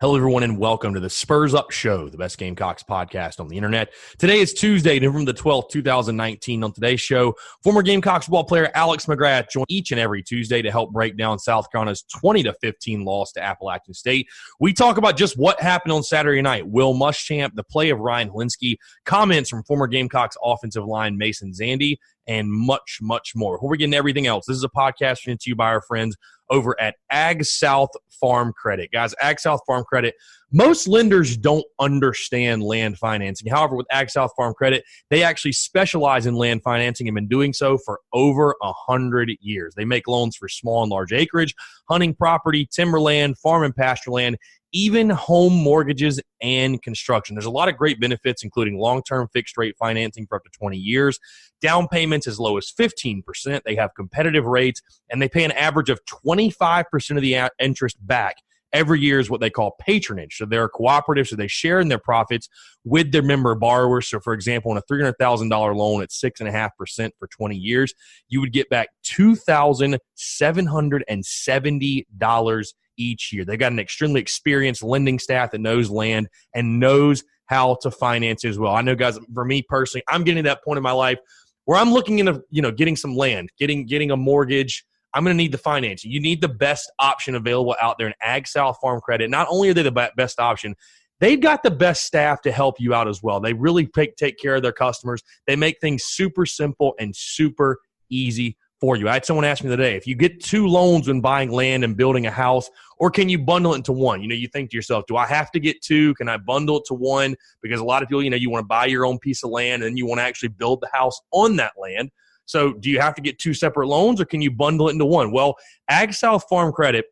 Hello, everyone, and welcome to the Spurs Up Show, the best Gamecocks podcast on the internet. Today is Tuesday, November the 12th, 2019. On today's show, former Gamecocks football player Alex McGrath joins each and every Tuesday to help break down South Carolina's 20-15 loss to Appalachian State. We talk about just what happened on Saturday night. Will Muschamp, the play of Ryan Hilinski, comments from former Gamecocks offensive line Mason Zandi, and much, much more. Before we get into everything else, this is a podcast presented to you by our friends over at Ag South Farm Credit. Guys, Ag South Farm Credit, most lenders don't understand land financing. However, with Ag South Farm Credit, they actually specialize in land financing and been doing so for over 100 years. They make loans for small and large acreage, hunting property, timberland, farm and pasture land, even home mortgages and construction. There's a lot of great benefits, including long-term fixed-rate financing for up to 20 years, down payments as low as 15%. They have competitive rates, and they pay an average of 25% of the interest back every year is what they call patronage. So they're a cooperative, so they share in their profits with their member borrowers. So, for example, on a $300,000 loan at 6.5% for 20 years, you would get back $2,770 each year. They've got an extremely experienced lending staff that knows land and knows how to finance as well. I know, guys, for me personally, I'm getting to that point in my life where I'm looking into, getting some land, getting a mortgage. I'm going to need the financing. You need the best option available out there in Ag South Farm Credit. Not only are they the best option, they've got the best staff to help you out as well. They really take care of their customers. They make things super simple and super easy for you. I had someone ask me today, if you get two loans when buying land and building a house, or can you bundle it into one? You think to yourself, do I have to get two? Can I bundle it to one? Because a lot of people, you want to buy your own piece of land and you want to actually build the house on that land. So do you have to get two separate loans, or can you bundle it into one? Well, Ag South Farm Credit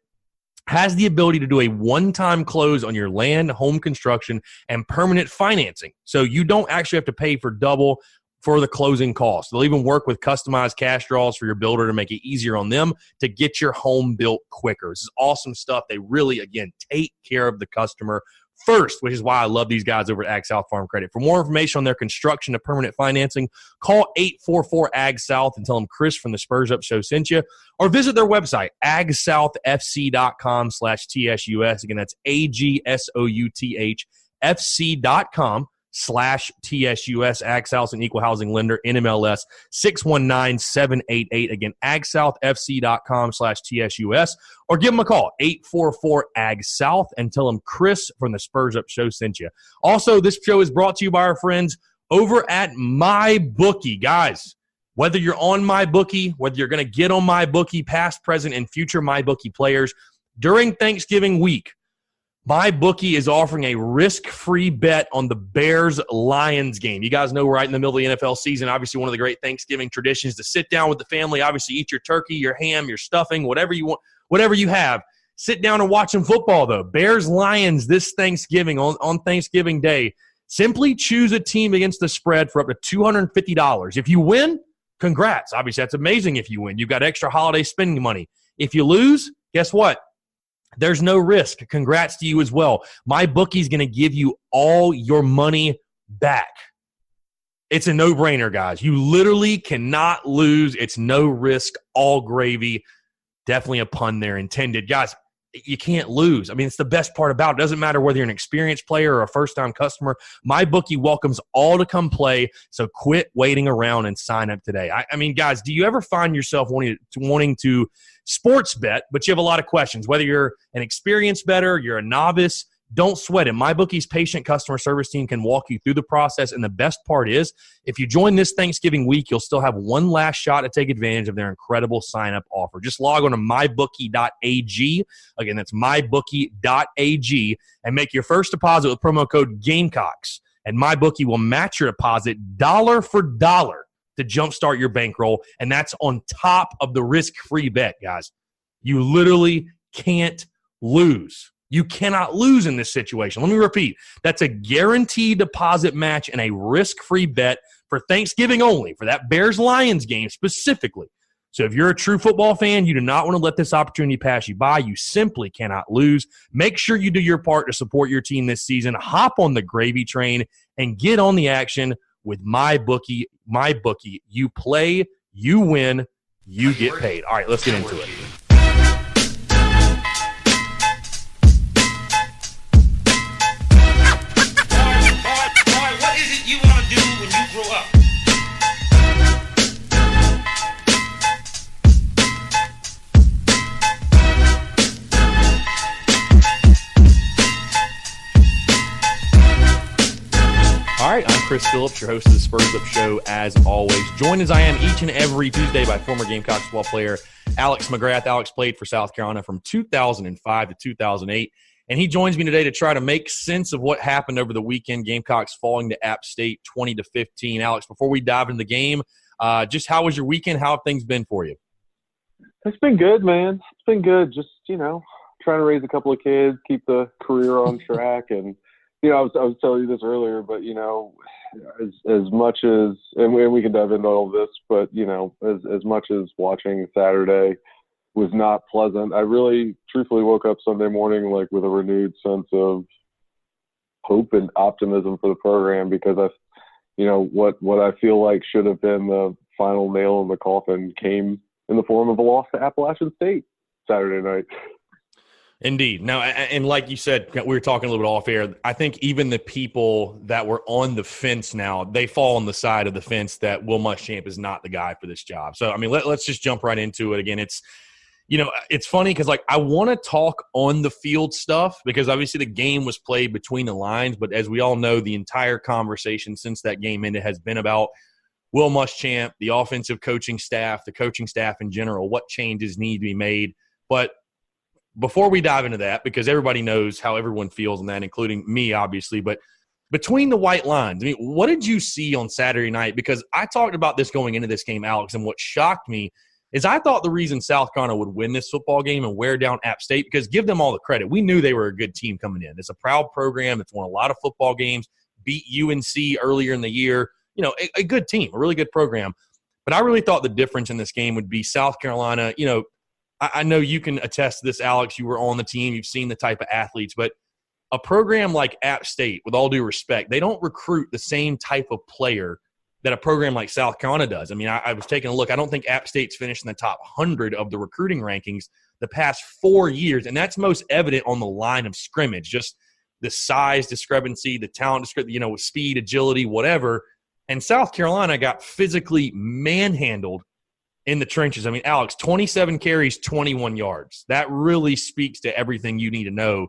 has the ability to do a one-time close on your land, home construction, and permanent financing. So you don't actually have to pay for double for the closing costs. They'll even work with customized cash draws for your builder to make it easier on them to get your home built quicker. This is awesome stuff. They really, again, take care of the customer first, which is why I love these guys over at Ag South Farm Credit. For more information on their construction to permanent financing, call 844-AG-SOUTH and tell them Chris from the Spurs Up Show sent you, or visit their website, agsouthfc.com/TSUS. Again, that's AGSOUTHFC.com/TSUS. Ag South, an equal housing lender, NMLS 619788. Again, agsouthfc.com/TSUS, or give them a call, 844-AG-SOUTH, and tell them Chris from the Spurs Up Show sent you. Also, this show is brought to you by our friends over at MyBookie. Guys, whether you're on MyBookie, whether you're going to get on MyBookie, past, present, and future MyBookie players, during Thanksgiving week, MyBookie is offering a risk-free bet on the Bears-Lions game. You guys know we're right in the middle of the NFL season. Obviously, one of the great Thanksgiving traditions to sit down with the family, obviously eat your turkey, your ham, your stuffing, whatever you want, whatever you have. Sit down and watch some football, though. Bears-Lions this Thanksgiving, on Thanksgiving Day. Simply choose a team against the spread for up to $250. If you win, congrats. Obviously, that's amazing if you win. You've got extra holiday spending money. If you lose, guess what? There's no risk. Congrats to you as well. MyBookie is going to give you all your money back. It's a no-brainer, guys. You literally cannot lose. It's no risk, all gravy. Definitely a pun there intended. Guys, you can't lose. I mean, it's the best part about it. It doesn't matter whether you're an experienced player or a first-time customer. MyBookie welcomes all to come play, so quit waiting around and sign up today. I mean, guys, do you ever find yourself wanting to sports bet, but you have a lot of questions? Whether you're an experienced bettor, you're a novice, don't sweat it. MyBookie's patient customer service team can walk you through the process, and the best part is, if you join this Thanksgiving week, you'll still have one last shot to take advantage of their incredible sign-up offer. Just log on to mybookie.ag. Again, that's mybookie.ag, and make your first deposit with promo code Gamecocks, and MyBookie will match your deposit dollar for dollar to jumpstart your bankroll, and that's on top of the risk-free bet, guys. You literally can't lose. You cannot lose in this situation. Let me repeat. That's a guaranteed deposit match and a risk-free bet for Thanksgiving only, for that Bears-Lions game specifically. So if you're a true football fan, you do not want to let this opportunity pass you by. You simply cannot lose. Make sure you do your part to support your team this season. Hop on the gravy train and get on the action with MyBookie. MyBookie. You play, you win, you get paid. All right, let's get into it. Chris Phillips, your host of the Spurs Up Show, as always. Joined as I am each and every Tuesday by former Gamecocks football player Alex McGrath. Alex played for South Carolina from 2005 to 2008, and he joins me today to try to make sense of what happened over the weekend. Gamecocks falling to App State 20-15. Alex, before we dive into the game, just how was your weekend? How have things been for you? It's been good, man. It's been good. Just, trying to raise a couple of kids, keep the career on track. And, I was telling you this earlier, but, as much as – and we can dive into all of this, but, as much as watching Saturday was not pleasant, I really truthfully woke up Sunday morning, with a renewed sense of hope and optimism for the program because what I feel like should have been the final nail in the coffin came in the form of a loss to Appalachian State Saturday night. Indeed. Now, and like you said, we were talking a little bit off air. I think even the people that were on the fence now, they fall on the side of the fence that Will Muschamp is not the guy for this job. So, let's just jump right into it. Again, it's funny because, I want to talk on the field stuff because obviously the game was played between the lines. But as we all know, the entire conversation since that game ended has been about Will Muschamp, the offensive coaching staff, the coaching staff in general, what changes need to be made. But before we dive into that, because everybody knows how everyone feels on that, including me, obviously, but between the white lines, what did you see on Saturday night? Because I talked about this going into this game, Alex, and what shocked me is I thought the reason South Carolina would win this football game and wear down App State, because give them all the credit. We knew they were a good team coming in. It's a proud program. It's won a lot of football games, beat UNC earlier in the year. A good team, a really good program. But I really thought the difference in this game would be South Carolina. I know you can attest to this, Alex. You were on the team. You've seen the type of athletes. But a program like App State, with all due respect, they don't recruit the same type of player that a program like South Carolina does. I was taking a look. I don't think App State's finished in the top 100 of the recruiting rankings the past 4 years, and that's most evident on the line of scrimmage, just the size discrepancy, the talent discrepancy, with speed, agility, whatever. And South Carolina got physically manhandled in the trenches. Alex, 27 carries, 21 yards. That really speaks to everything you need to know.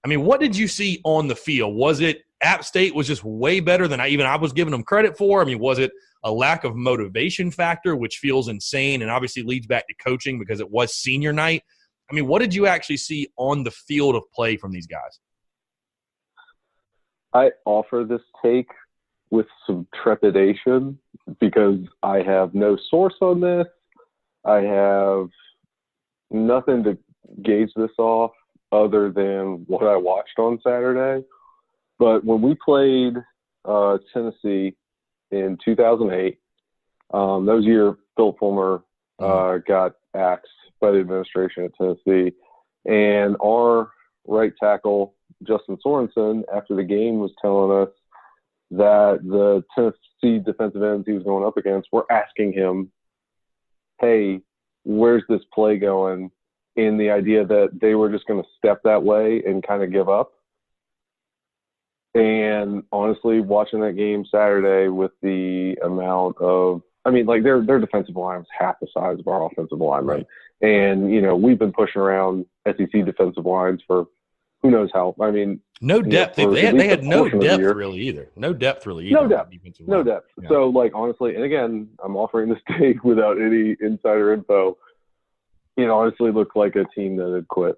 What did you see on the field? Was it App State was just way better than I was giving them credit for? Was it a lack of motivation factor, which feels insane and obviously leads back to coaching because it was senior night? What did you actually see on the field of play from these guys? I offer this take with some trepidation because I have no source on this. I have nothing to gauge this off other than what I watched on Saturday. But when we played Tennessee in 2008, that was the year Phil Fulmer got axed by the administration at Tennessee. And our right tackle, Justin Sorensen, after the game was telling us that the Tennessee defensive ends he was going up against were asking him, hey, where's this play going? In the idea that they were just going to step that way and kind of give up. And honestly, watching that game Saturday with the amount of their defensive line was half the size of our offensive line, right? And, we've been pushing around SEC defensive lines for who knows how. No depth. They had no depth really either. No depth really either. No depth. Yeah. So, honestly, and again, I'm offering this take without any insider info. Honestly, looked like a team that had quit.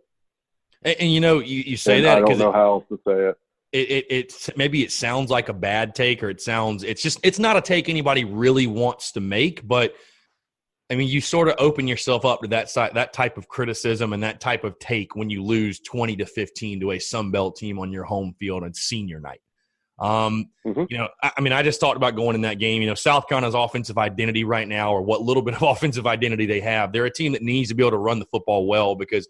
And you say that I don't know how else to say it. Maybe it sounds like a bad take, or it's not a take anybody really wants to make, but you sort of open yourself up to that type of criticism and that type of take when you lose 20-15 to a Sun Belt team on your home field on senior night. I just thought about going in that game. South Carolina's offensive identity right now, or what little bit of offensive identity they have, they're a team that needs to be able to run the football well, because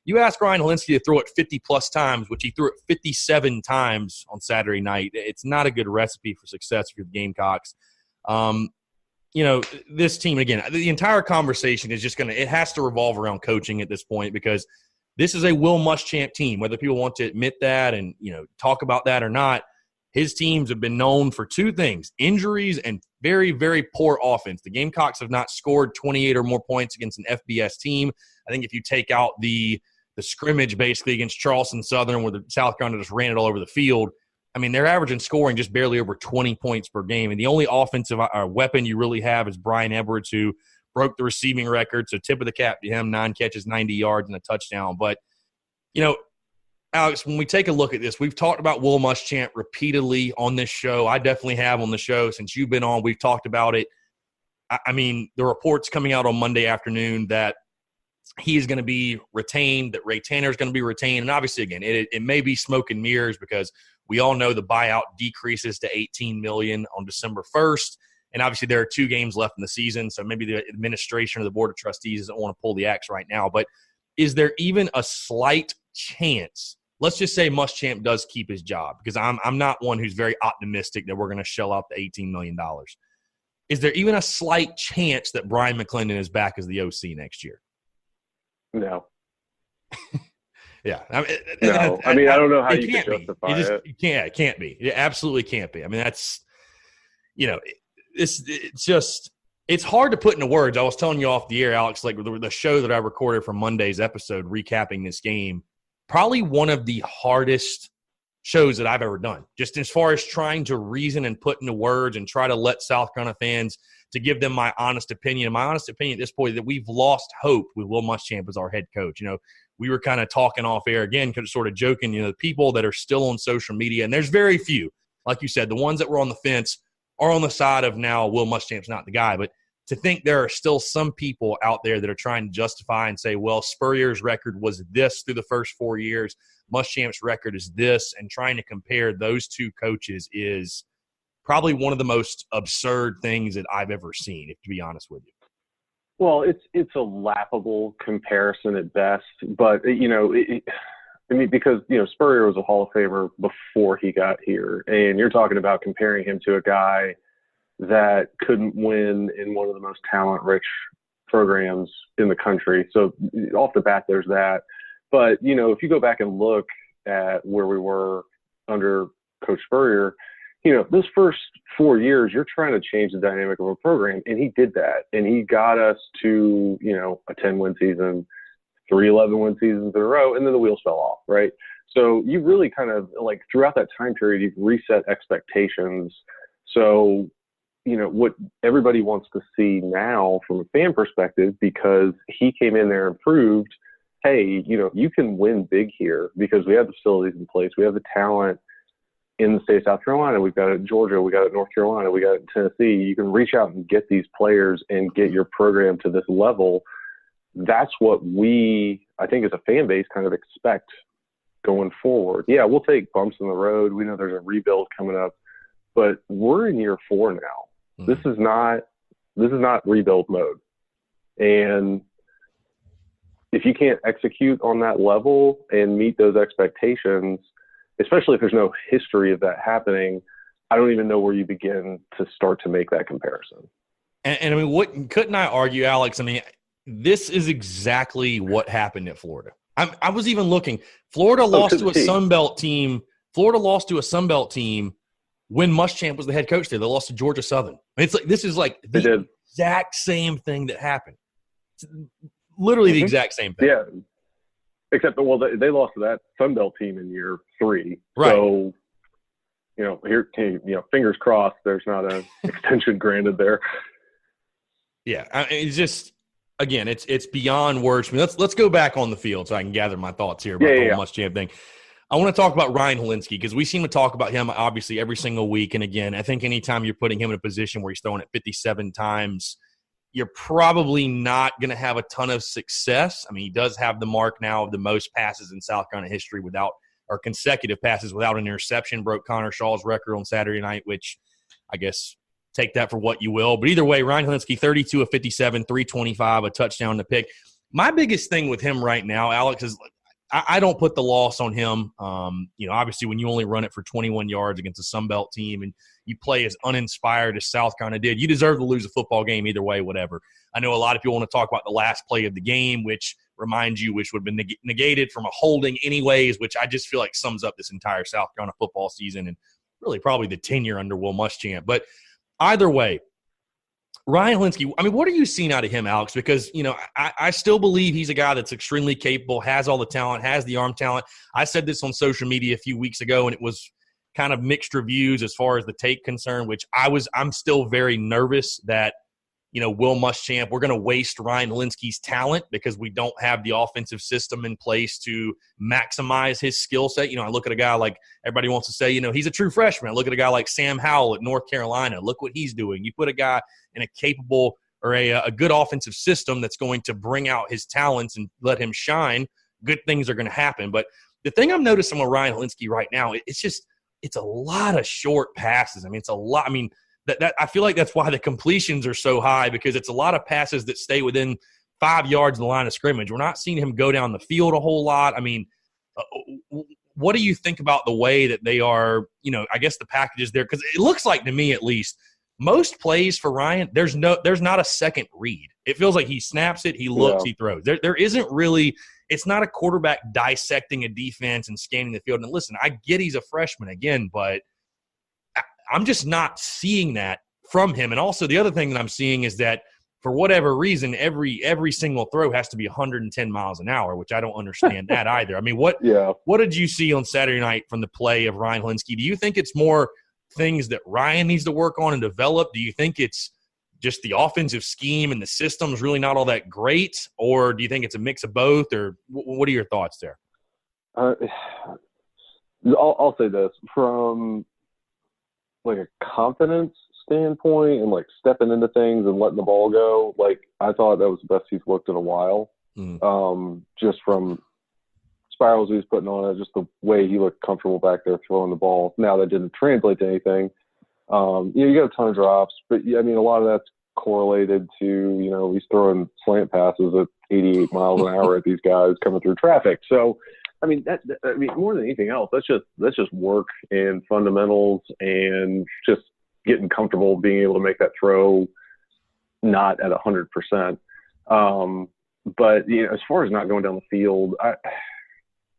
you ask Bryan Hilinski to throw it 50-plus times, which he threw it 57 times on Saturday night. It's not a good recipe for success for the Gamecocks. This team, again, the entire conversation is just it has to revolve around coaching at this point, because this is a Will Muschamp team, whether people want to admit that and, talk about that or not. His teams have been known for two things: injuries and very, very poor offense. The Gamecocks have not scored 28 or more points against an FBS team. I think if you take out the scrimmage basically against Charleston Southern, where the South Carolina just ran it all over the field, I mean, they're averaging scoring just barely over 20 points per game. And the only offensive weapon you really have is Bryan Edwards, who broke the receiving record. So tip of the cap to him, 9 catches, 90 yards, and a touchdown. But, Alex, when we take a look at this, we've talked about Will Muschamp repeatedly on this show. I definitely have on the show since you've been on. We've talked about it. I mean, the reports coming out on Monday afternoon that he is going to be retained, that Ray Tanner is going to be retained. And obviously, again, it may be smoke and mirrors because we all know the buyout decreases to $18 million on December 1st. And obviously, there are 2 games left in the season, so maybe the administration or the Board of Trustees doesn't want to pull the axe right now. But is there even a slight chance? Let's just say Muschamp does keep his job, because I'm not one who's very optimistic that we're going to shell out the $18 million. Is there even a slight chance that Brian McClendon is back as the OC next year? No. Yeah. No. I mean, I don't know how you can justify it. It can't be. It absolutely can't be. I mean, that's, it's hard to put into words. I was telling you off the air, Alex, like the show that I recorded from Monday's episode recapping this game, probably one of the hardest shows that I've ever done, just as far as trying to reason and put into words and try to let South Carolina fans, to give them my honest opinion. And my honest opinion at this point is that we've lost hope with Will Muschamp as our head coach. We were kind of talking off air again, sort of joking, the people that are still on social media, and there's very few, like you said, the ones that were on the fence are on the side of now Will Muschamp's not the guy. But to think there are still some people out there that are trying to justify and say, well, Spurrier's record was this through the first 4 years, Muschamp's record is this, and trying to compare those 2 coaches is probably one of the most absurd things that I've ever seen, to be honest with you. Well, it's a laughable comparison at best, but because Spurrier was a Hall of Famer before he got here, and you're talking about comparing him to a guy that couldn't win in one of the most talent-rich programs in the country. So off the bat, there's that. But if you go back and look at where we were under Coach Spurrier, those first 4 years, you're trying to change the dynamic of a program, and he did that. And he got us to, a 10-win season, 3 11-win seasons in a row, and then the wheels fell off, right? So you really kind of, like, throughout that time period, you've reset expectations. So, what everybody wants to see now from a fan perspective, because he came in there and proved, hey, you can win big here because we have the facilities in place. We have the talent in the state of South Carolina. We've got it in Georgia. We got it in North Carolina. We got it in Tennessee. You can reach out and get these players and get your program to this level. That's what we, I think, as a fan base kind of expect going forward. Yeah, we'll take bumps in the road. We know there's a rebuild coming up, but we're in year 4 now. Mm-hmm. This is not rebuild mode. And if you can't execute on that level and meet those expectations, especially if there's no history of that happening, I don't even know where you begin to start to make that comparison. And I mean, couldn't I argue, Alex? I mean, this is exactly what happened at Florida. I was even looking. Florida lost to a Sun Belt team. Florida lost to a Sun Belt team when Muschamp was the head coach there. They lost to Georgia Southern. I mean, this is like the exact same thing that happened. It's literally the exact same thing. Yeah. Except, well, they lost to that Sun Belt team in year 3. Right. So, fingers crossed there's not an extension granted there. Yeah. It's just, again, it's beyond words. I mean, let's go back on the field so I can gather my thoughts here about the whole Muschamp thing. I want to talk about Ryan Hilinski, because we seem to talk about him obviously every single week. And again, I think anytime you're putting him in a position where he's throwing it 57 times, you're probably not going to have a ton of success. I mean, he does have the mark now of the most passes in South Carolina history or consecutive passes without an interception. Broke Connor Shaw's record on Saturday night, which I guess take that for what you will. But either way, Ryan Hilinski, 32 of 57, 325, a touchdown to pick. My biggest thing with him right now, Alex, is I don't put the loss on him. Obviously when you only run it for 21 yards against a Sun Belt team and you play as uninspired as South Carolina did, you deserve to lose a football game either way, whatever. I know a lot of people want to talk about the last play of the game, which would have been negated from a holding anyways, which I just feel like sums up this entire South Carolina football season and really probably the tenure under Will Muschamp. But either way, Ryan Hilinski, I mean, what are you seeing out of him, Alex? Because, I still believe he's a guy that's extremely capable, has all the talent, has the arm talent. I said this on social media a few weeks ago, and it was kind of mixed reviews as far as the take concerned, which I'm still very nervous that, Will Muschamp, we're going to waste Ryan Hilinski's talent because we don't have the offensive system in place to maximize his skill set. I look at a guy like everybody wants to say, he's a true freshman. I look at a guy like Sam Howell at North Carolina. Look what he's doing. You put a guy in a capable or a good offensive system that's going to bring out his talents and let him shine, good things are going to happen. But the thing I'm noticing with Ryan Hilinski right now, it's a lot of short passes. It's a lot. That I feel like that's why the completions are so high, because it's a lot of passes that stay within 5 yards of the line of scrimmage. We're not seeing him go down the field a whole lot. What do you think about the way that they are, I guess the packages there? Because it looks like, to me at least, most plays for Ryan, there's not a second read. It feels like he snaps it, he looks, he throws. There isn't really – it's not a quarterback dissecting a defense and scanning the field. And listen, I get he's a freshman again, but – I'm just not seeing that from him. And also the other thing that I'm seeing is that for whatever reason, every single throw has to be 110 miles an hour, which I don't understand that either. What did you see on Saturday night from the play of Ryan Hilinski? Do you think it's more things that Ryan needs to work on and develop? Do you think it's just the offensive scheme and the system is really not all that great? Or do you think it's a mix of both? Or what are your thoughts there? I'll say this. From like a confidence standpoint and like stepping into things and letting the ball go, like I thought that was the best he's looked in a while. Just from spirals he was putting on it, just the way he looked comfortable back there throwing the ball. Now that didn't translate to anything. You got a ton of drops, but a lot of that's correlated to, he's throwing slant passes at 88 miles an hour at these guys coming through traffic. So, more than anything else, that's just work and fundamentals and just getting comfortable being able to make that throw not at 100%. But as far as not going down the field, I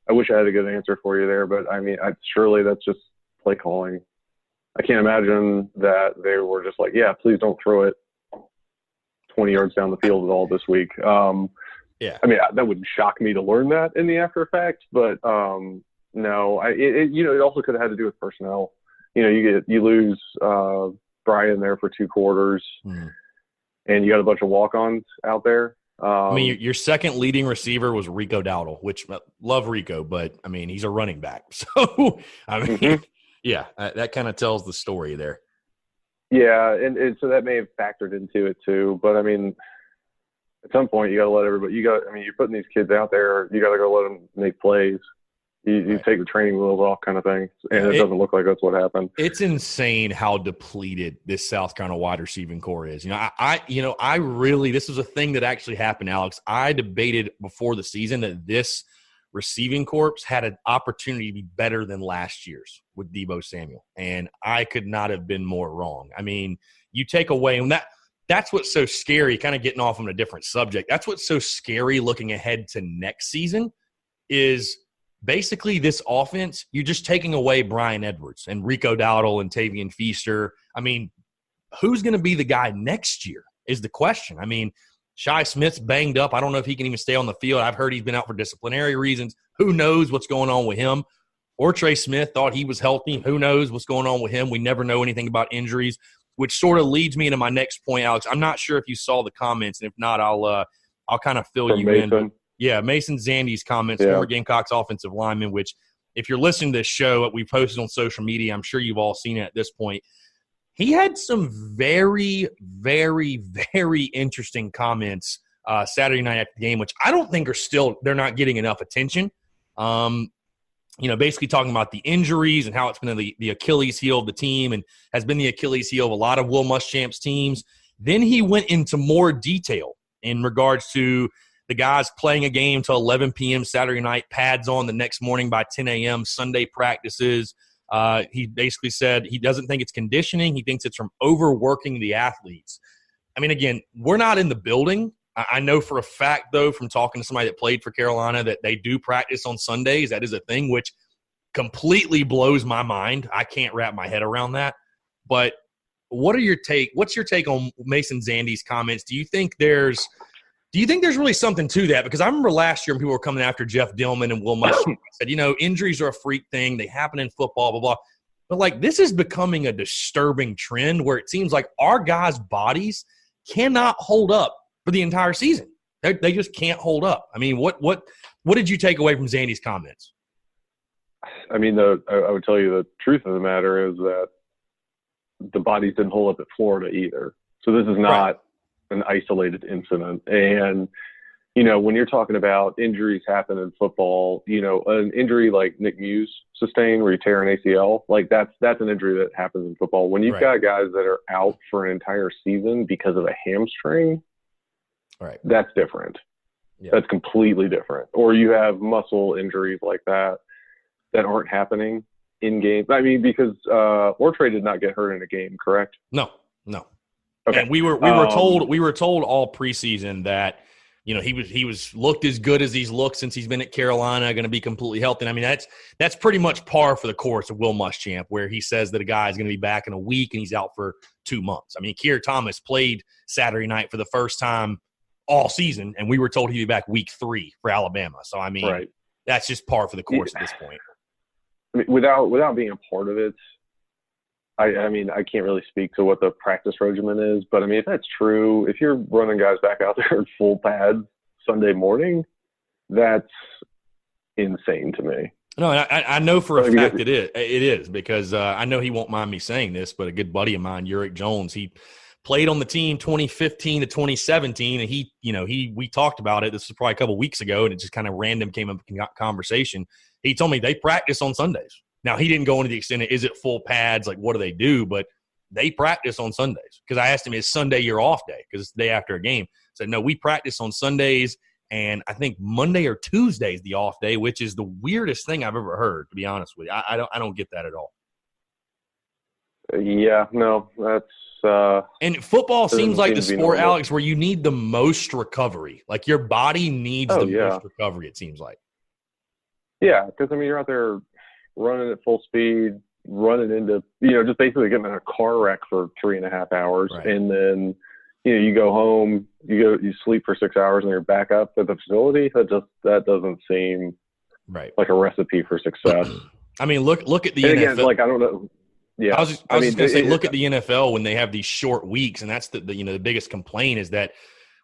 wish I had a good answer for you there, but surely that's just play calling. I can't imagine that they were just like, yeah, please don't throw it 20 yards down the field at all this week. Yeah. That wouldn't shock me to learn that in the after effect, but no, it also could have had to do with personnel. You lose Bryan there for 2 quarters, and you got a bunch of walk-ons out there. Your second leading receiver was Rico Dowdle, which love Rico, but he's a running back. So yeah, that kind of tells the story there. Yeah, and so that may have factored into it too. But at some point, you got to let everybody. You're putting these kids out there. You got to go let them make plays. You take the training wheels off, kind of thing, and it doesn't look like that's what happened. It's insane how depleted this South Carolina wide receiving core is. I really, this was a thing that actually happened, Alex. I debated before the season that this receiving corps had an opportunity to be better than last year's with Deebo Samuel, and I could not have been more wrong. You take away, and that's what's so scary, kind of getting off on a different subject. That's what's so scary looking ahead to next season is basically this offense, you're just taking away Bryan Edwards and Rico Dowdle and Tavian Feaster. Who's going to be the guy next year is the question. Shi Smith's banged up. I don't know if he can even stay on the field. I've heard he's been out for disciplinary reasons. Who knows what's going on with him? Or Trey Smith thought he was healthy. Who knows what's going on with him? We never know anything about injuries, which sort of leads me into my next point, Alex. I'm not sure if you saw the comments, and if not, I'll kind of fill you in. Yeah, Mason Zandi's comments, former Gamecocks offensive lineman, which if you're listening to this show, we posted on social media, I'm sure you've all seen it at this point. He had some very, very, very interesting comments Saturday night at the game, which I don't think they're not getting enough attention. Basically talking about the injuries and how it's been the Achilles heel of the team and has been the Achilles heel of a lot of Will Muschamp's teams. Then he went into more detail in regards to the guys playing a game till 11 p.m. Saturday night, pads on the next morning by 10 a.m., Sunday practices. He basically said he doesn't think it's conditioning. He thinks it's from overworking the athletes. Again, we're not in the building. I know for a fact, though, from talking to somebody that played for Carolina, that they do practice on Sundays. That is a thing, which completely blows my mind. I can't wrap my head around that. But what's your take on Mason Zandi's comments? Do you think there's really something to that? Because I remember last year when people were coming after Jeff Dillman and Will Muschamp said, injuries are a freak thing. They happen in football, blah, blah. But, like, this is becoming a disturbing trend where it seems like our guys' bodies cannot hold up for the entire season. They just can't hold up. I mean, what did you take away from Zandi's comments? I mean, I would tell you the truth of the matter is that the bodies didn't hold up at Florida either. So this is not an isolated incident. And, you know, when you're talking about injuries happen in football, you know, an injury like Nick Muse sustained where you tear an ACL, like that's an injury that happens in football. When you've got guys that are out for an entire season because of a hamstring, that's different. Yeah. That's completely different. Or you have muscle injuries like that aren't happening in game. I mean, because Ortre did not get hurt in a game, correct? No. Okay. And we were told all preseason that, you know, he was looked as good as he's looked since he's been at Carolina, going to be completely healthy. And I mean, that's pretty much par for the course of Will Muschamp, where he says that a guy is going to be back in a week and he's out for 2 months. I mean, Keir Thomas played Saturday night for the first time all season, and we were told he'd be back week 3 for Alabama. So, I mean, that's just par for the course at this point. I mean, without being a part of it, I mean, I can't really speak to what the practice regimen is, but I mean, if that's true, if you're running guys back out there in full pads Sunday morning, that's insane to me. No, I know for a fact it is because I know he won't mind me saying this, but a good buddy of mine, Uric Jones, he played on the team 2015 to 2017, and we talked about it. This was probably a couple weeks ago, and it just kind of random came up in conversation. He told me they practice on Sundays. Now, he didn't go into the extent of, is it full pads? Like, what do they do? But they practice on Sundays. Because I asked him, is Sunday your off day? Because it's the day after a game. He said, no, we practice on Sundays, and I think Monday or Tuesday is the off day, which is the weirdest thing I've ever heard, to be honest with you. I don't get that at all. Yeah, no, that's and football seems like the sport, Alex, where you need the most recovery. Like, your body needs most recovery, it seems like. Yeah, because, I mean, you're out there running at full speed, running into, just basically getting in a car wreck for 3.5 hours. Right. And then, you go home, you sleep for 6 hours, and you're back up at the facility. That doesn't seem like a recipe for success. I mean, look at the NFL. Again, like, I don't know. Yeah. I was just going to say, look at the NFL when they have these short weeks, and that's the biggest complaint is that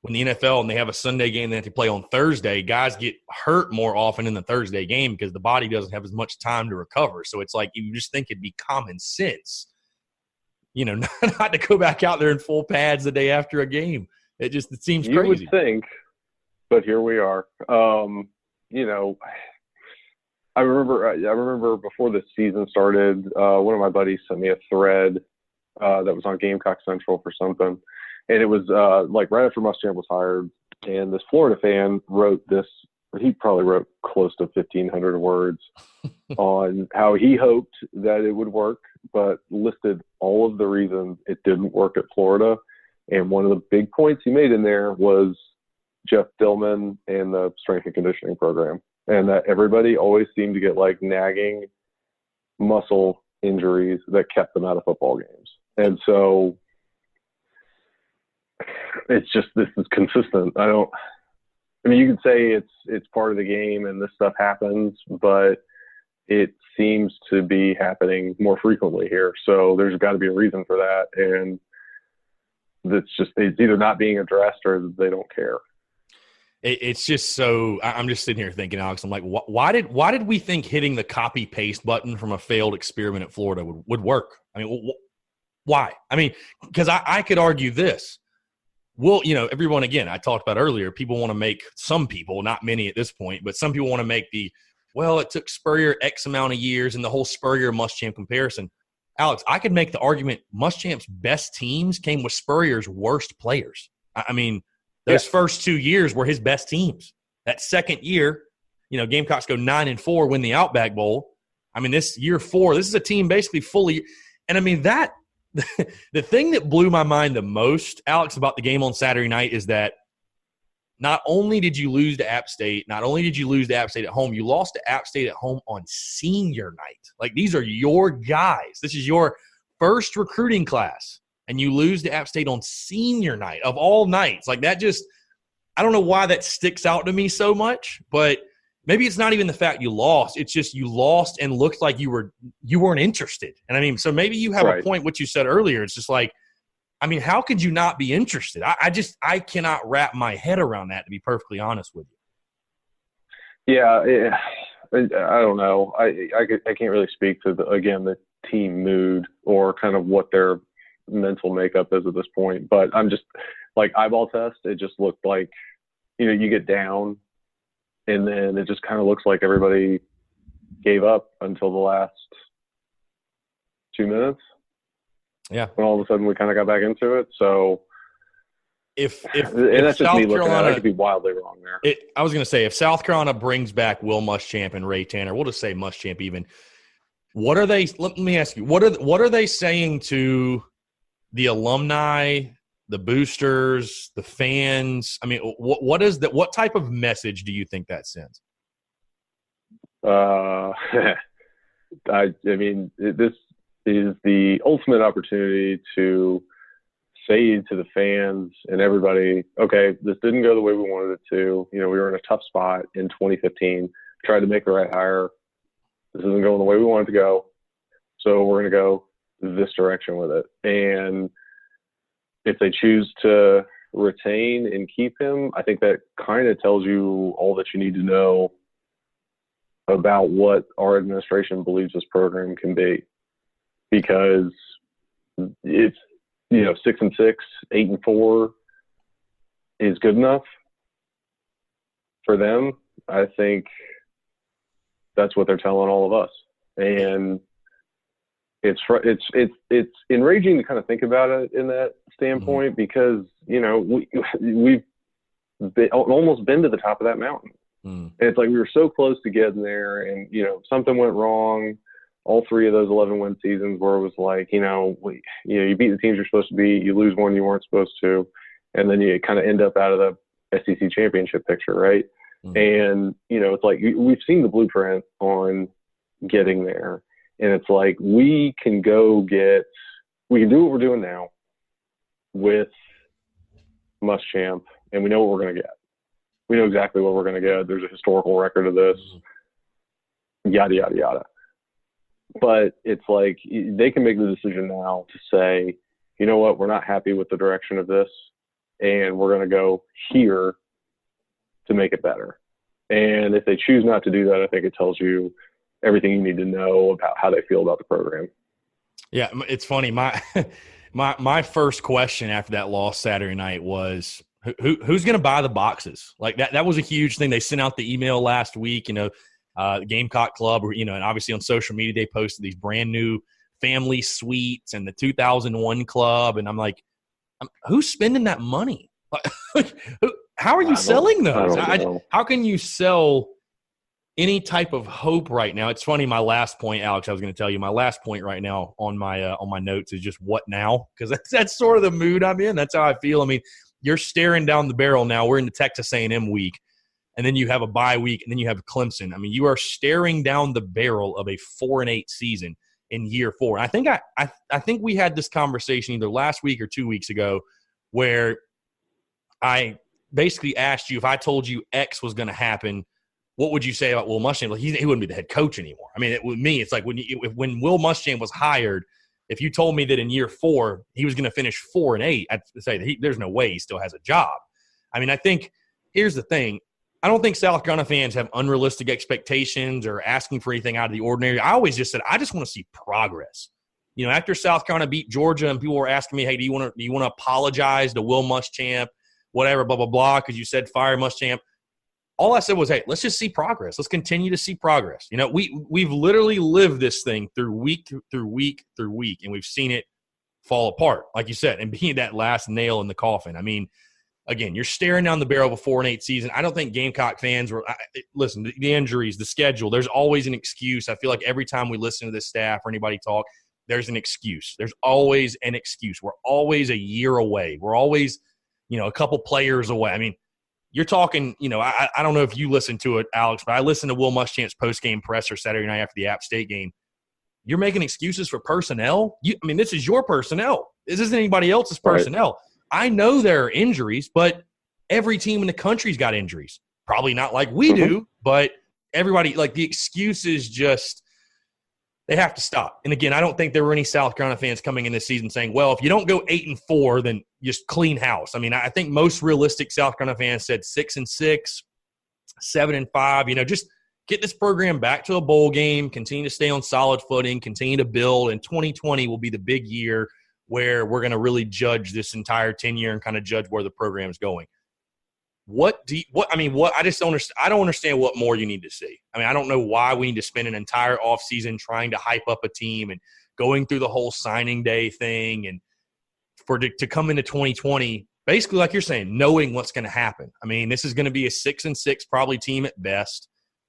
when the NFL and they have a Sunday game they have to play on Thursday, guys get hurt more often in the Thursday game because the body doesn't have as much time to recover. So it's like you just think it'd be common sense, not to go back out there in full pads the day after a game. It seems crazy. You would think, but here we are. I remember before the season started, one of my buddies sent me a thread that was on Gamecocks Central for something. And it was like right after Muschamp was hired, and this Florida fan wrote this. He probably wrote close to 1,500 words on how he hoped that it would work, but listed all of the reasons it didn't work at Florida. And one of the big points he made in there was Jeff Dillman and the strength and conditioning program, and that everybody always seemed to get like nagging muscle injuries that kept them out of football games. And so it's just, this is consistent. You could say it's part of the game and this stuff happens, but it seems to be happening more frequently here. So there's got to be a reason for that. And it's either not being addressed or they don't care. It's just so – I'm just sitting here thinking, Alex, I'm like, why did we think hitting the copy-paste button from a failed experiment at Florida would work? I mean, why? I mean, because I could argue this. Well, everyone, again, I talked about earlier, people want to make – some people, not many at this point, but some people want to make it took Spurrier X amount of years and the whole Spurrier-Muschamp comparison. Alex, I could make the argument Muschamp's best teams came with Spurrier's worst players. I mean – those first 2 years were his best teams. That second year, Gamecocks go 9-4, win the Outback Bowl. I mean, this year 4, this is a team basically fully – and I mean, that – the thing that blew my mind the most, Alex, about the game on Saturday night is that not only did you lose to App State, not only did you lose to App State at home, you lost to App State at home on senior night. Like, these are your guys. This is your first recruiting class. And you lose to App State on senior night of all nights. Like, that just – I don't know why that sticks out to me so much, but maybe it's not even the fact you lost. It's just you lost and looked like you weren't interested. And I mean, so maybe you have a point, what you said earlier. It's just like, I mean, how could you not be interested? I cannot wrap my head around that, to be perfectly honest with you. Yeah, I don't know. I can't really speak to the team mood or kind of what their mental makeup is at this point. But I'm just like eyeball test. It just looked like, you get down, and then it just kind of looks like everybody gave up until the last 2 minutes. Yeah. When all of a sudden we kind of got back into it. So if that's just South me looking Carolina, at it, I could be wildly wrong there. I was going to say, if South Carolina brings back Will Muschamp and Ray Tanner, we'll just say Muschamp even. What are they? Let me ask you. What are they saying to the alumni, the boosters, the fans? I mean, what is that? What type of message do you think that sends? I mean, this is the ultimate opportunity to say to the fans and everybody, okay, this didn't go the way we wanted it to. We were in a tough spot in 2015, tried to make the right hire. This isn't going the way we wanted to go. So we're going to go this direction with it. And if they choose to retain and keep him, I think that kind of tells you all that you need to know about what our administration believes this program can be. Because it's, 6-6, 8-4 is good enough for them. I think that's what they're telling all of us. And it's enraging to kind of think about it in that standpoint, because, we've almost been to the top of that mountain. And it's like we were so close to getting there, and, something went wrong. All three of those 11-win seasons where it was like, you beat the teams you're supposed to beat, you lose one you weren't supposed to, and then you kind of end up out of the SEC championship picture, right? And, it's like we've seen the blueprint on getting there. And it's like we can do what we're doing now with Muschamp, and we know what we're going to get. We know exactly what we're going to get. There's a historical record of this, yada, yada, yada. But it's like they can make the decision now to say, you know what, we're not happy with the direction of this, and we're going to go here to make it better. And if they choose not to do that, I think it tells you everything you need to know about how they feel about the program. Yeah, it's funny. My first question after that loss Saturday night was, who's going to buy the boxes? Like that was a huge thing. They sent out the email last week, the Gamecock Club, and obviously on social media they posted these brand new family suites and the 2001 club, and I'm like, who's spending that money? How are you selling those? How can you sell any type of hope right now? It's funny. My last point, Alex, I was going to tell you, my last point right now on my notes is just what now, because that's sort of the mood I'm in. That's how I feel. I mean, you're staring down the barrel now. We're in the Texas A&M week. And then you have a bye week, and then you have Clemson. I mean, you are staring down the barrel of a 4-8 season in year 4. And I think we had this conversation either last week or 2 weeks ago, where I basically asked you, if I told you X was going to happen, what would you say about Will Muschamp? He wouldn't be the head coach anymore. I mean, with me, it's like when Will Muschamp was hired, if you told me that in year 4 he was going to finish 4-8, I'd say that there's no way he still has a job. I mean, I think here's the thing. I don't think South Carolina fans have unrealistic expectations or asking for anything out of the ordinary. I always just said, I just want to see progress. After South Carolina beat Georgia and people were asking me, hey, do you want to apologize to Will Muschamp, whatever, blah, blah, blah, because you said fire Muschamp. All I said was, hey, let's just see progress. Let's continue to see progress. We've literally lived this thing through week through week through week, and we've seen it fall apart, like you said, and being that last nail in the coffin. I mean, again, you're staring down the barrel of a 4-8 season. I don't think Gamecock fans were – listen, the injuries, the schedule, there's always an excuse. I feel like every time we listen to this staff or anybody talk, there's an excuse. There's always an excuse. We're always a year away. We're always, a couple players away. I mean, you're talking – I don't know if you listened to it, Alex, but I listened to Will Muschamp's post-game presser Saturday night after the App State game. You're making excuses for personnel? This is your personnel. This isn't anybody else's personnel. Right. I know there are injuries, but every team in the country's got injuries. Probably not like we do, but everybody, like the excuses just – they have to stop. And again, I don't think there were any South Carolina fans coming in this season saying, well, if you don't go 8-4, then just clean house. I mean, I think most realistic South Carolina fans said 6-6, 7-5, just get this program back to a bowl game, continue to stay on solid footing, continue to build, and 2020 will be the big year where we're going to really judge this entire tenure and kind of judge where the program is going. I just don't understand. I don't understand what more you need to see. I mean, I don't know why we need to spend an entire offseason trying to hype up a team and going through the whole signing day thing and to come into 2020, basically like you're saying, knowing what's going to happen. I mean, this is going to be a 6-6 probably team at best,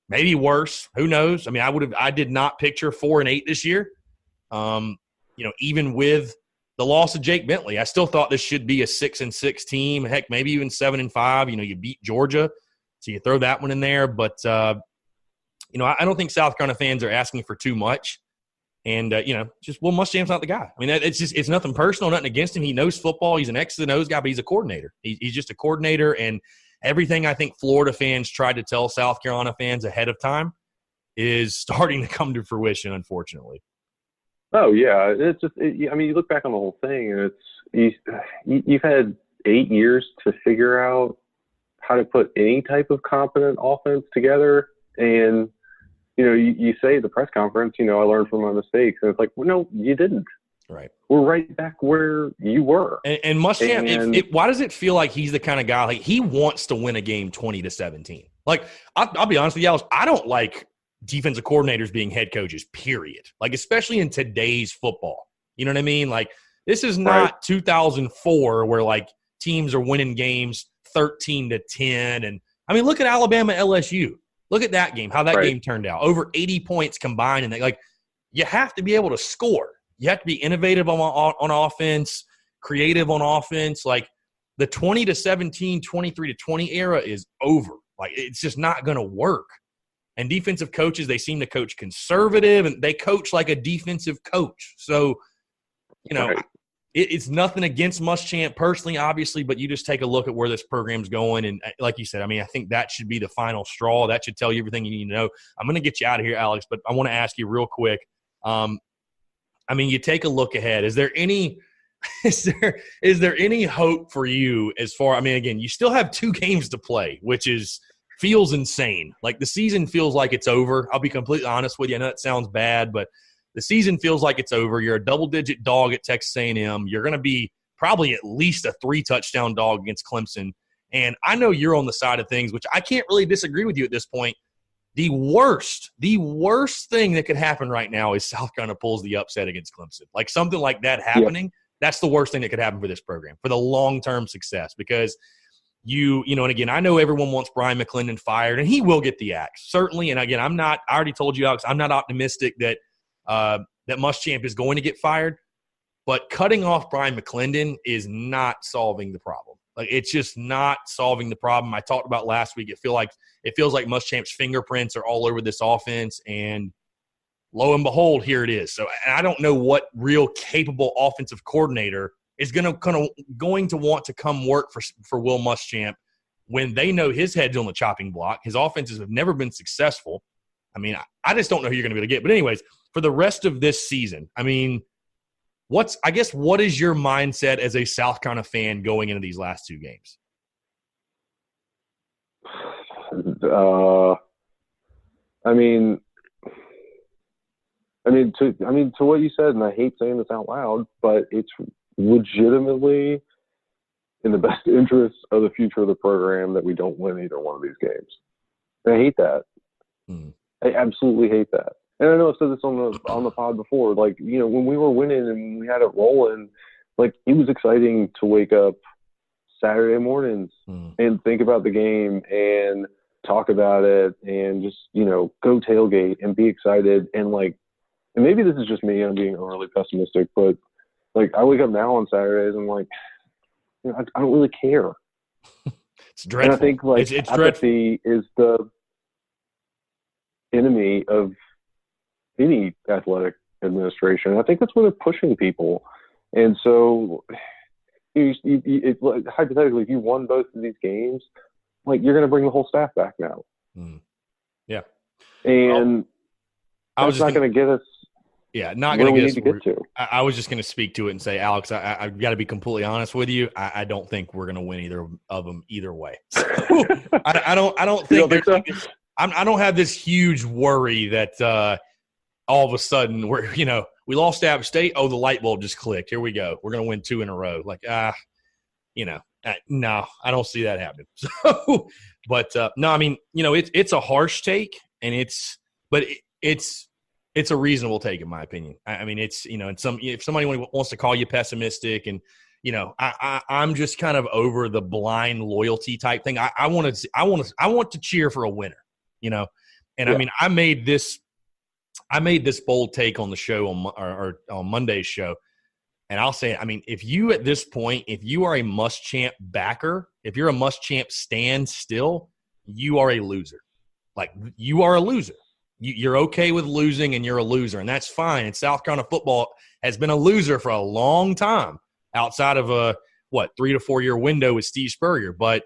maybe worse. Who knows? I mean, I did not picture 4-8 this year. Even with the loss of Jake Bentley, I still thought this should be a 6-6 team. Heck, maybe even 7-5. You beat Georgia, so you throw that one in there. But I don't think South Carolina fans are asking for too much. And just Will Muschamp's not the guy. I mean, it's nothing personal, nothing against him. He knows football. He's an X's and O's guy, but he's a coordinator. He's just a coordinator, and everything I think Florida fans tried to tell South Carolina fans ahead of time is starting to come to fruition, unfortunately. Oh yeah, it's just. You look back on the whole thing, and you've had 8 years to figure out how to put any type of competent offense together, and you say at the press conference, I learned from my mistakes, and it's like, well, no, you didn't. Right. We're right back where you were. And Muschamp, why does it feel like he's the kind of guy he wants to win a game 20-17? Like, I'll be honest with you, Alex, I don't like defensive coordinators being head coaches, period. Like, especially in today's football. You know what I mean? Like, this is not 2004 where, like, teams are winning games 13-10. And, I mean, look at Alabama LSU. Look at that game, how that game turned out. Over 80 points combined. And, you have to be able to score. You have to be innovative on offense, creative on offense. Like, the 20-17, 23-20 era is over. Like, it's just not going to work. And defensive coaches, they seem to coach conservative, and they coach like a defensive coach. So, it's nothing against Muschamp personally, obviously, but you just take a look at where this program's going. And like you said, I mean, I think that should be the final straw. That should tell you everything you need to know. I'm going to get you out of here, Alex, but I want to ask you real quick. You take a look ahead. Is there any hope for you as far – again, you still have 2 games to play, which feels insane. Like, the season feels like it's over. I'll be completely honest with you. I know that sounds bad, but the season feels like it's over. You're a double-digit dog at Texas A&M. You're going to be probably at least a 3-touchdown dog against Clemson. And I know you're on the side of things, which I can't really disagree with you at this point. The worst thing that could happen right now is South Carolina pulls the upset against Clemson. Like, something like that happening, that's the worst thing that could happen for this program, for the long-term success. Because and again, I know everyone wants Brian McClendon fired, and he will get the axe, certainly. And again, I already told you, Alex, I'm not optimistic that Muschamp is going to get fired. But cutting off Brian McClendon is not solving the problem. Like, it's just not solving the problem. I talked about last week. It feels like Muschamp's fingerprints are all over this offense, and lo and behold, here it is. So, and I don't know what real capable offensive coordinator is going to want to come work for Will Muschamp when they know his head's on the chopping block. His offenses have never been successful. I mean, I just don't know who you're going to be able to get. But anyways, for the rest of this season, what is your mindset as a South Carolina fan going into these last 2 games? To what you said, and I hate saying this out loud, but it's legitimately in the best interest of the future of the program that we don't win either one of these games. And I hate that. I absolutely hate that. And I know I've said this on the pod before. Like, when we were winning and we had it rolling, like, it was exciting to wake up Saturday mornings and think about the game and talk about it and just, go tailgate and be excited. And maybe this is just me, I'm being overly pessimistic, but like, I wake up now on Saturdays and I don't really care. It's dreadful. And I think it's apathy is the enemy of any athletic administration. I think that's where they're pushing people. And so hypothetically, if you won both of these games, you're going to bring the whole staff back now. Yeah. And that's not going to get us. Yeah, not going to get us where we need to get to. I was just going to speak to it and say, Alex, I've got to be completely honest with you. I don't think we're going to win either of them either way. So, I don't think there's so? I don't have this huge worry that all of a sudden we lost App State. Oh, the light bulb just clicked. Here we go. We're going to win 2 in a row. Like, no, I don't see that happening. So, but no, I mean, it's a harsh take, and it's a reasonable take in my opinion. I mean, it's if somebody wants to call you pessimistic, and I'm just kind of over the blind loyalty type thing. I want to cheer for a winner, and yeah. I mean, I made this bold take on the show on Monday's show. And I'll say, I mean, if you at this point, if you are a Muschamp backer, if you're a Muschamp stand still, you are a loser. Like, you are a loser. You're okay with losing, and you're a loser, and that's fine. And South Carolina football has been a loser for a long time outside of a, 3 to 4 year window with Steve Spurrier. But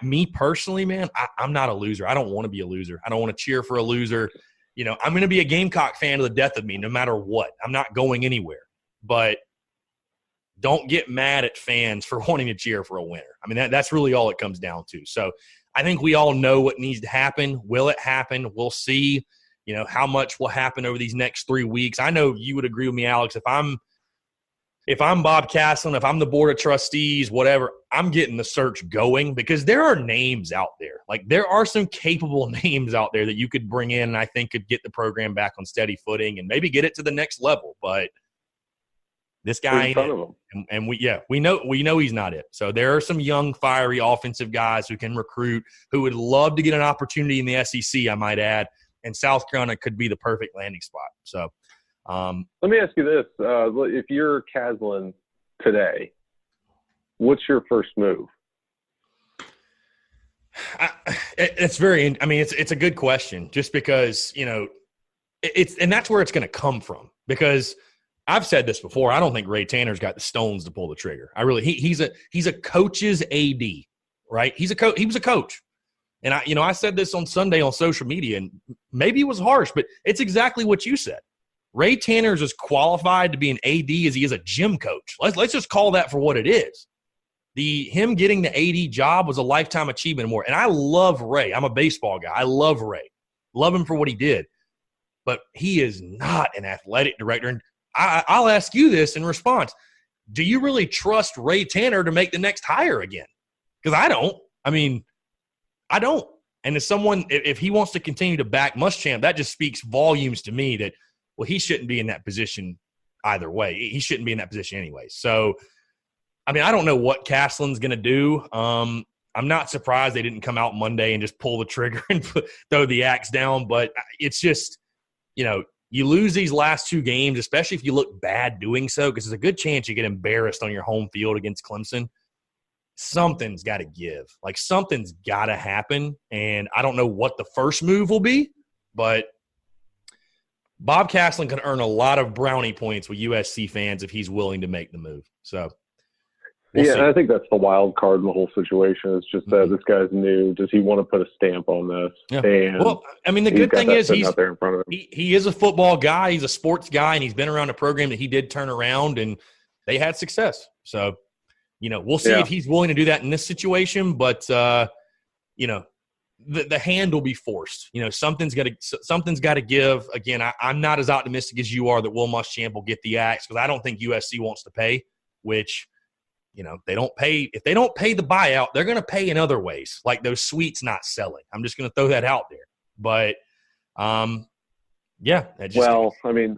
me personally, man, I'm not a loser. I don't want to be a loser. I don't want to cheer for a loser. I'm going to be a Gamecock fan to the death of me no matter what. I'm not going anywhere. But don't get mad at fans for wanting to cheer for a winner. I mean, that's really all it comes down to. So I think we all know what needs to happen. Will it happen? We'll see, how much will happen over these next 3 weeks. I know you would agree with me, Alex. If I'm Bob Caslen, if I'm the board of trustees, whatever, I'm getting the search going, because there are names out there. Like, there are some capable names out there that you could bring in and I think could get the program back on steady footing and maybe get it to the next level. But this guy ain't it. And we know he's not it. So there are some young, fiery offensive guys who can recruit, who would love to get an opportunity in the SEC, I might add, and South Carolina could be the perfect landing spot. So let me ask you this. If you're Caslen today, what's your first move? It's a good question, just because, and that's where it's going to come from, because I've said this before. I don't think Ray Tanner's got the stones to pull the trigger. He's a coach's AD, right? He was a coach. And I said this on Sunday on social media, and maybe it was harsh, but it's exactly what you said. Ray Tanner's as qualified to be an AD as he is a gym coach. Let's just call that for what it is. Him getting the AD job was a lifetime achievement award. And I love Ray. I'm a baseball guy. I love Ray. Love him for what he did. But he is not an athletic director. And I'll ask you this in response. Do you really trust Ray Tanner to make the next hire again? Because I don't. I don't. And if he wants to continue to back Muschamp, that just speaks volumes to me that, well, he shouldn't be in that position either way. He shouldn't be in that position anyway. So, I don't know what Caslen's going to do. I'm not surprised they didn't come out Monday and just pull the trigger and throw the axe down. But it's just, you lose these last 2 games, especially if you look bad doing so, because there's a good chance you get embarrassed on your home field against Clemson. Something's got to give. Like, something's got to happen. And I don't know what the first move will be, but Bob Caslen can earn a lot of brownie points with USC fans if he's willing to make the move. So, we'll see. I think that's the wild card in the whole situation. It's just that this guy's new. Does he want to put a stamp on this? Yeah. And the good thing is out there in front of him. He is a football guy. He's a sports guy, and he's been around a program that he did turn around, and they had success. So, we'll see if he's willing to do that in this situation. But, the hand will be forced. Something's got to give. Again, I'm not as optimistic as you are that Will Muschamp will get the axe, because I don't think USC wants to pay, which – they don't pay. If they don't pay the buyout, they're going to pay in other ways, like those suites not selling. I'm just going to throw that out there. But,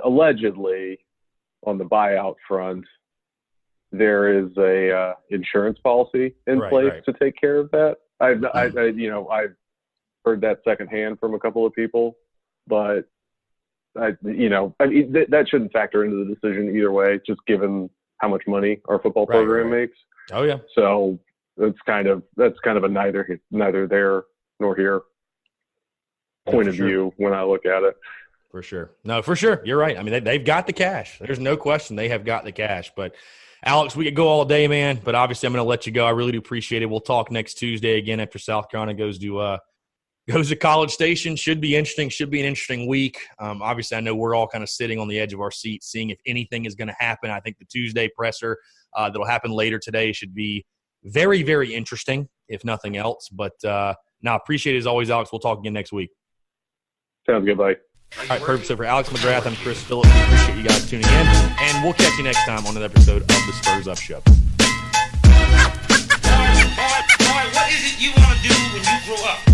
allegedly on the buyout front, there is a insurance policy in place to take care of that. I've heard that secondhand from a couple of people, but that shouldn't factor into the decision either way, just given how much money our football program makes. Oh yeah. So that's kind of a neither there nor here point of view when I look at it. For sure. No, for sure. You're right. They've got the cash. There's no question they have got the cash. But Alex, we could go all day, man. But obviously I'm going to let you go. I really do appreciate it. We'll talk next Tuesday again after South Carolina goes to goes to College Station. Should be interesting. Should be an interesting week. Obviously, I know we're all kind of sitting on the edge of our seats, seeing if anything is going to happen. I think the Tuesday presser that'll happen later today should be very, very interesting, if nothing else. But appreciate it as always, Alex. We'll talk again next week. Sounds good, buddy. All right, perfect. So for Alex McGrath, I'm Chris Phillips. Appreciate you guys tuning in, and we'll catch you next time on another episode of the Spurs Up Show. Boy, what is it you want to do when you grow up?